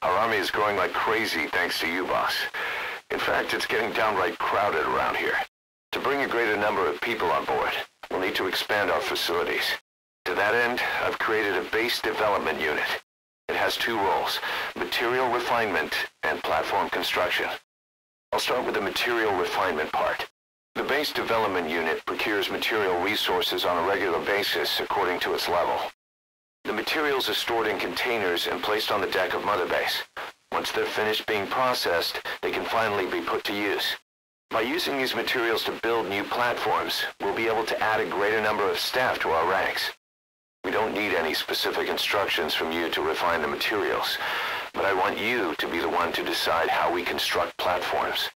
Our army is growing like crazy thanks to you, boss. In fact, it's getting downright crowded around here. To bring a greater number of people on board, we'll need to expand our facilities. To that end, I've created a base development unit. It has two roles, material refinement and platform construction. I'll start with the material refinement part. The base development unit procures material resources on a regular basis according to its level. The materials are stored in containers and placed on the deck of Mother Base. Once they're finished being processed, they can finally be put to use. By using these materials to build new platforms, we'll be able to add a greater number of staff to our ranks. We don't need any specific instructions from you to refine the materials, but I want you to be the one to decide how we construct platforms.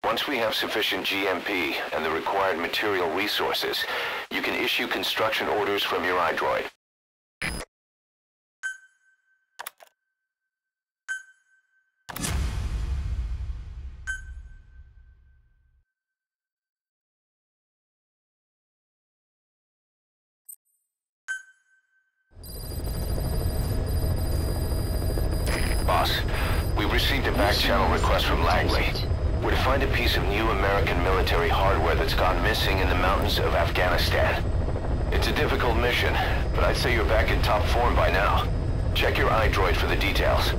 Once we have sufficient GMP and the required material resources, you can issue construction orders from your iDroid. Boss, we've received a back-channel request from Langley. We're to find a piece of new American military hardware that's gone missing in the mountains of Afghanistan. It's a difficult mission, but I'd say you're back in top form by now. Check your iDroid for the details.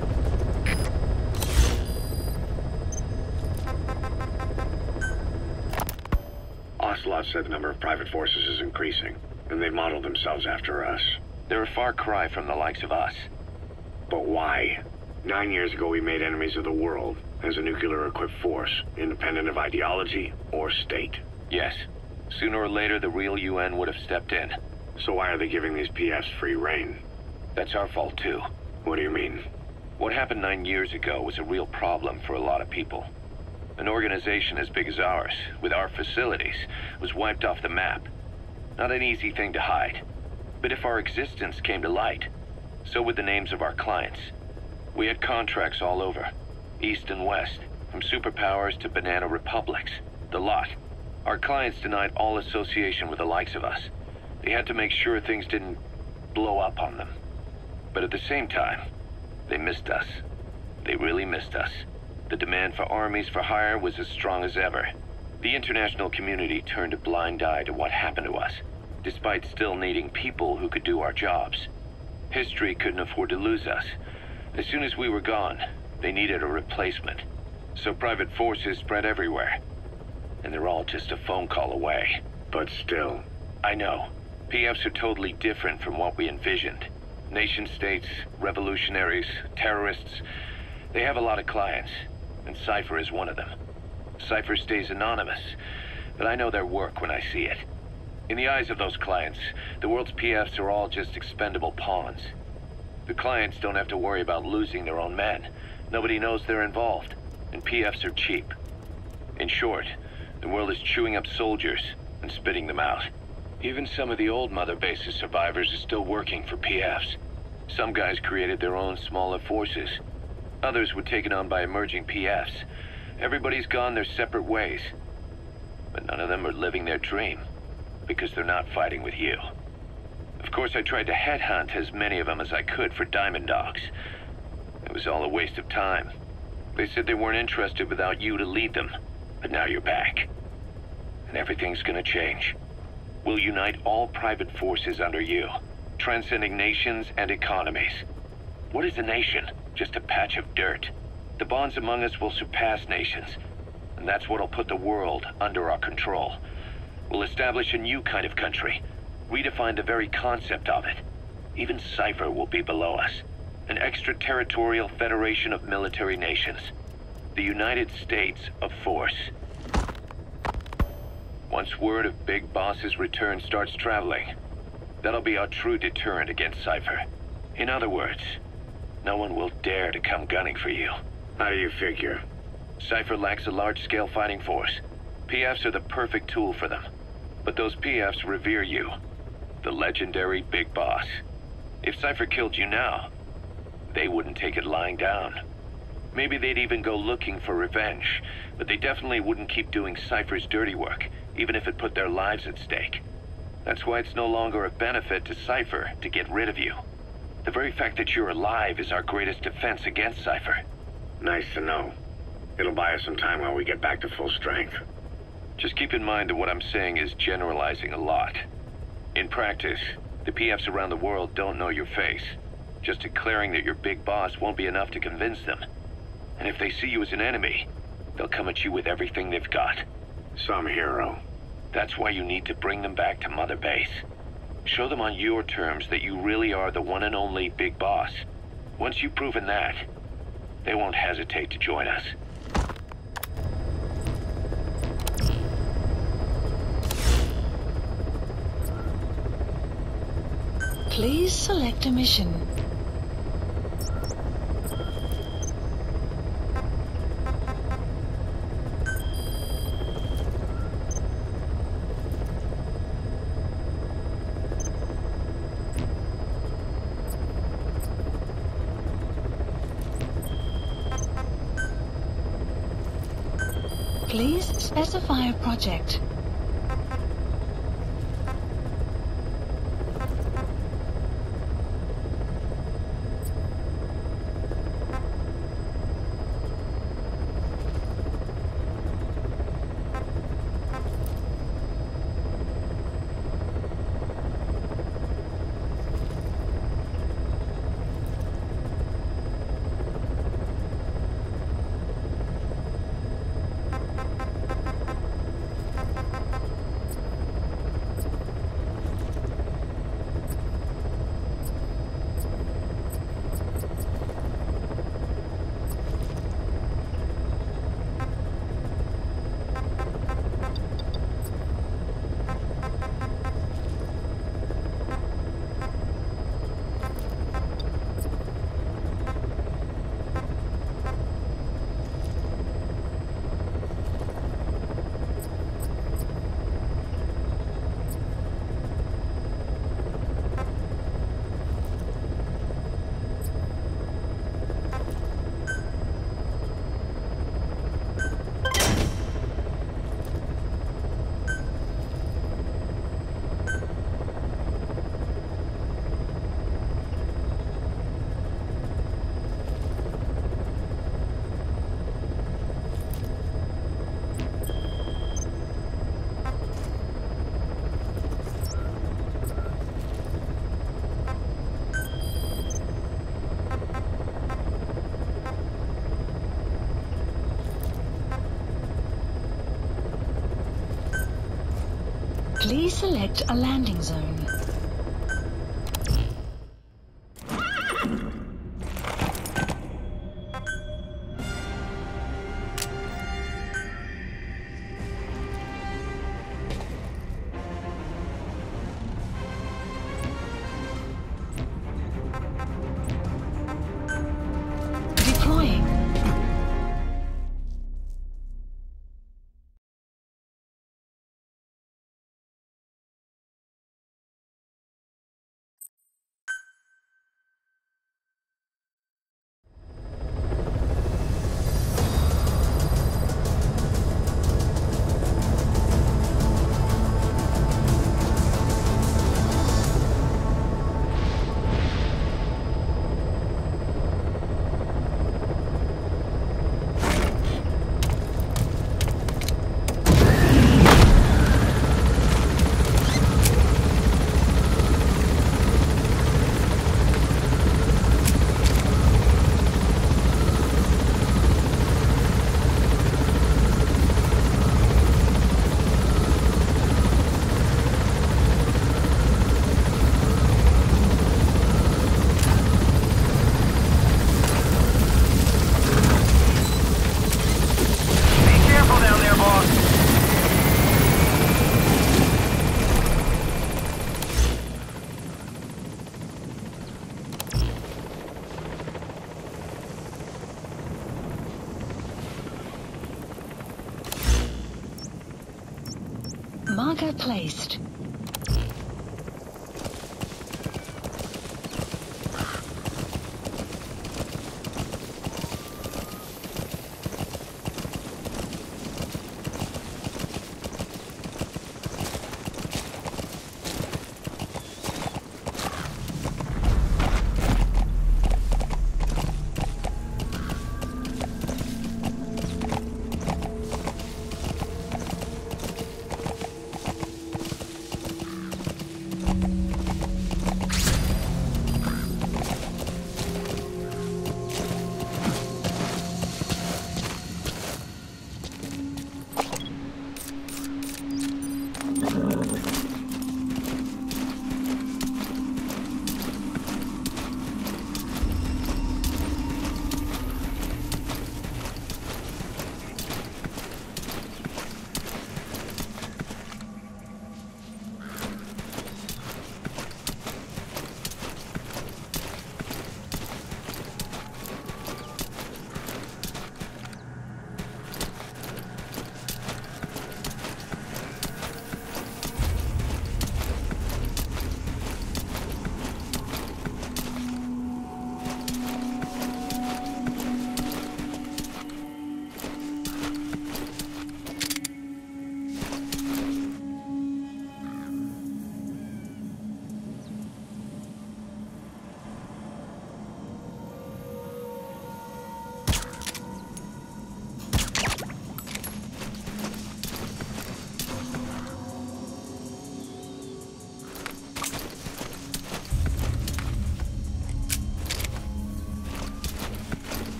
Ocelot said the number of private forces is increasing, and they've modeled themselves after us. They're a far cry from the likes of us. But why? 9 years ago we made enemies of the world as a nuclear-equipped force, independent of ideology or state. Yes. Sooner or later, the real UN would have stepped in. So why are they giving these PFs free rein? That's our fault, too. What do you mean? What happened 9 years ago was a real problem for a lot of people. An organization as big as ours, with our facilities, was wiped off the map. Not an easy thing to hide. But if our existence came to light, so would the names of our clients. We had contracts all over, east and west, from superpowers to banana republics, the lot. Our clients denied all association with the likes of us. They had to make sure things didn't blow up on them. But at the same time, they missed us. They really missed us. The demand for armies for hire was as strong as ever. The international community turned a blind eye to what happened to us, despite still needing people who could do our jobs. History couldn't afford to lose us. As soon as we were gone, they needed a replacement. So private forces spread everywhere. And they're all just a phone call away. But still. I know. PFs are totally different from what we envisioned. Nation-states, revolutionaries, terrorists. They have a lot of clients, and Cypher is one of them. Cypher stays anonymous, but I know their work when I see it. In the eyes of those clients, the world's PFs are all just expendable pawns. The clients don't have to worry about losing their own men. Nobody knows they're involved, and PFs are cheap. In short, the world is chewing up soldiers and spitting them out. Even some of the old Mother Base's survivors are still working for PFs. Some guys created their own smaller forces. Others were taken on by emerging PFs. Everybody's gone their separate ways. But none of them are living their dream, because they're not fighting with you. Of course, I tried to headhunt as many of them as I could for Diamond Dogs. It was all a waste of time. They said they weren't interested without you to lead them, but now you're back. And everything's gonna change. We'll unite all private forces under you, transcending nations and economies. What is a nation? Just a patch of dirt. The bonds among us will surpass nations, and that's what'll put the world under our control. We'll establish a new kind of country, redefine the very concept of it. Even Cypher will be below us, an extraterritorial federation of military nations. The United States of Force. Once word of Big Boss's return starts traveling, that'll be our true deterrent against Cypher. In other words, no one will dare to come gunning for you. How do you figure? Cypher lacks a large-scale fighting force. PFs are the perfect tool for them. But those PFs revere you, the legendary Big Boss. If Cypher killed you now, they wouldn't take it lying down. Maybe they'd even go looking for revenge, but they definitely wouldn't keep doing Cypher's dirty work, even if it put their lives at stake. That's why it's no longer a benefit to Cypher to get rid of you. The very fact that you're alive is our greatest defense against Cypher. Nice to know. It'll buy us some time while we get back to full strength. Just keep in mind that what I'm saying is generalizing a lot. In practice, the PFs around the world don't know your face. Just declaring that you're big boss won't be enough to convince them. And if they see you as an enemy, they'll come at you with everything they've got. Some hero. That's why you need to bring them back to Mother Base. Show them on your terms that you really are the one and only big boss. Once you've proven that, they won't hesitate to join us. Please select a mission. Please specify a project. Please select a landing zone. Deploying. Marker placed.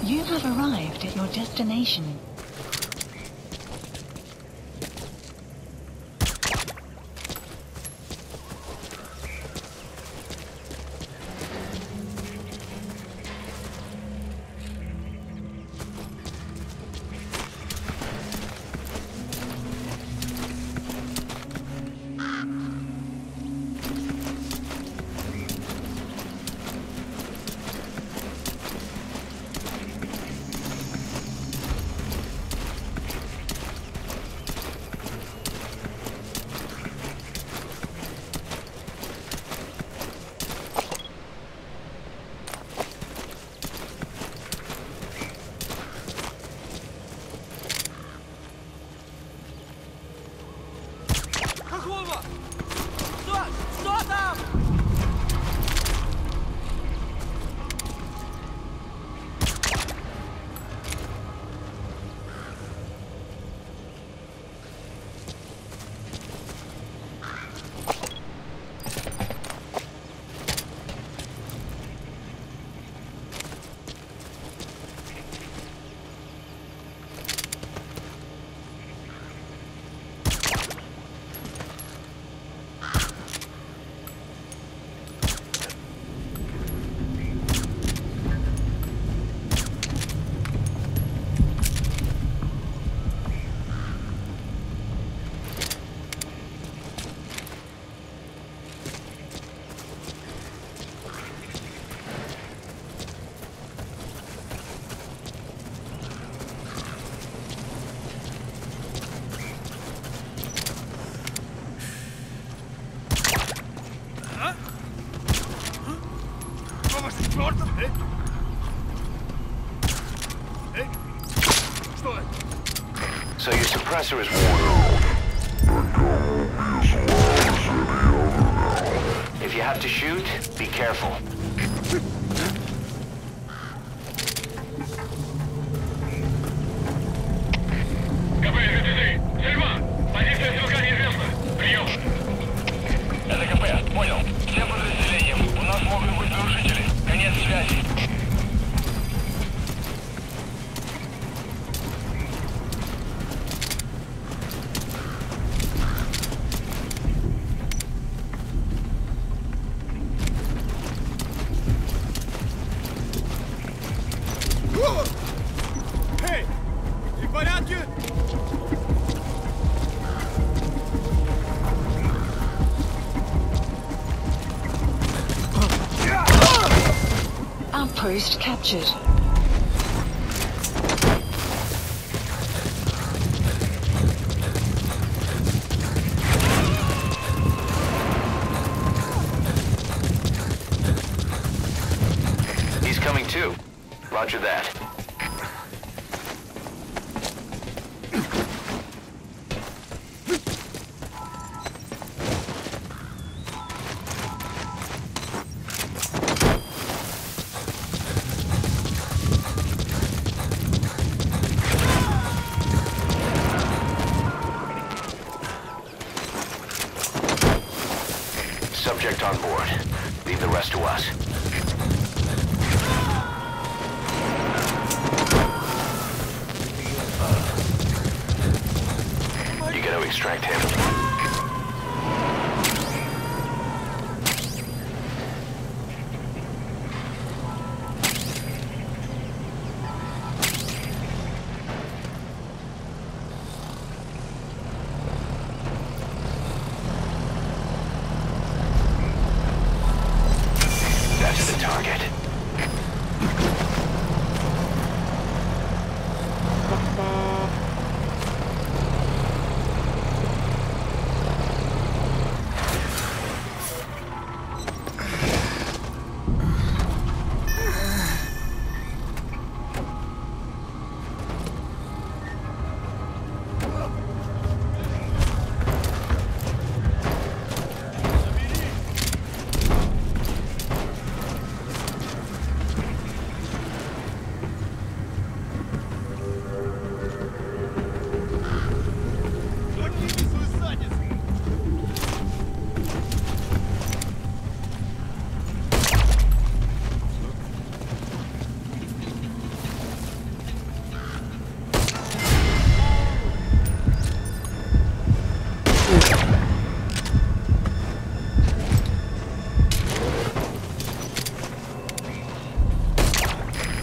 You have arrived at your destination. So your suppressor is worn out. If you have to shoot, be careful. Это КП, понял. Всем подразделениям. У нас могут быть нарушители. Конец связи. Эй! Ты в порядке? Outpost captured. He's coming too. Roger that. Subject on board. Leave the rest to us. You gotta extract him. That's the target.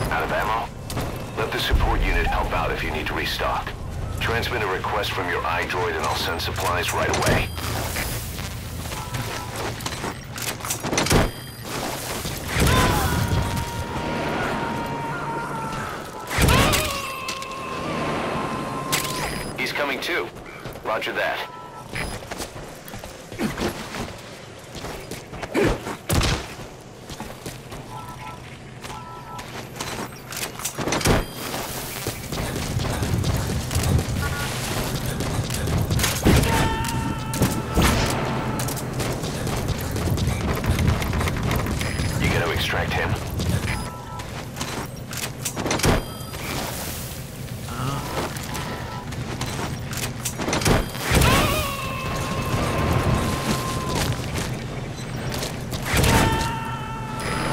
Out of ammo? Let the support unit help out if you need to restock. Transmit a request from your iDroid and I'll send supplies right away. He's coming too. Roger that. Extract him.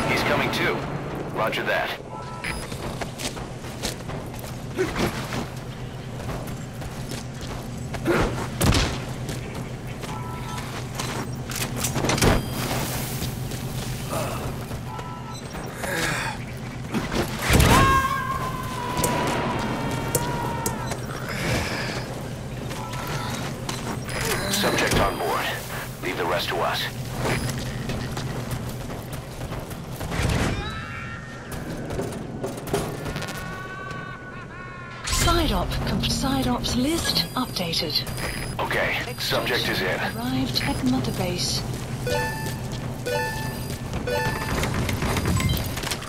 He's coming too. Roger that. Subject on board. Leave the rest to us. Side ops list updated. Okay, subject is in. Arrived at Mother Base.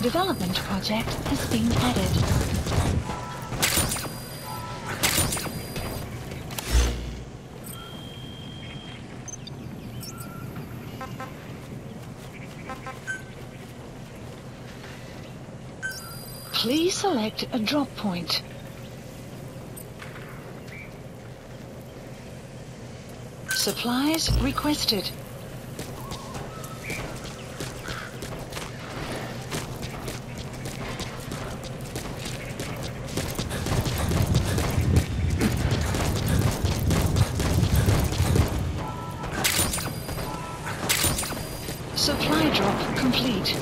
Development project has been added. Please select a drop point. Supplies requested. Supply drop complete.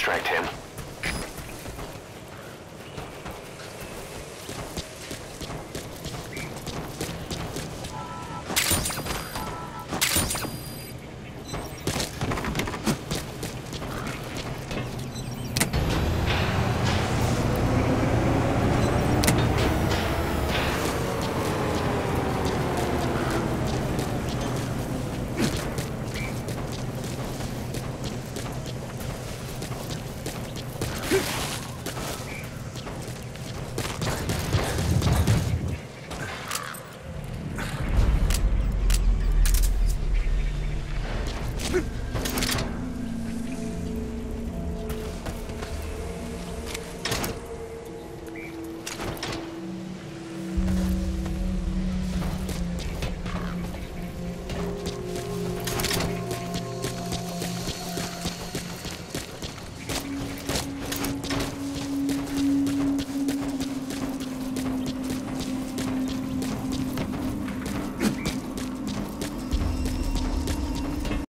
extract him.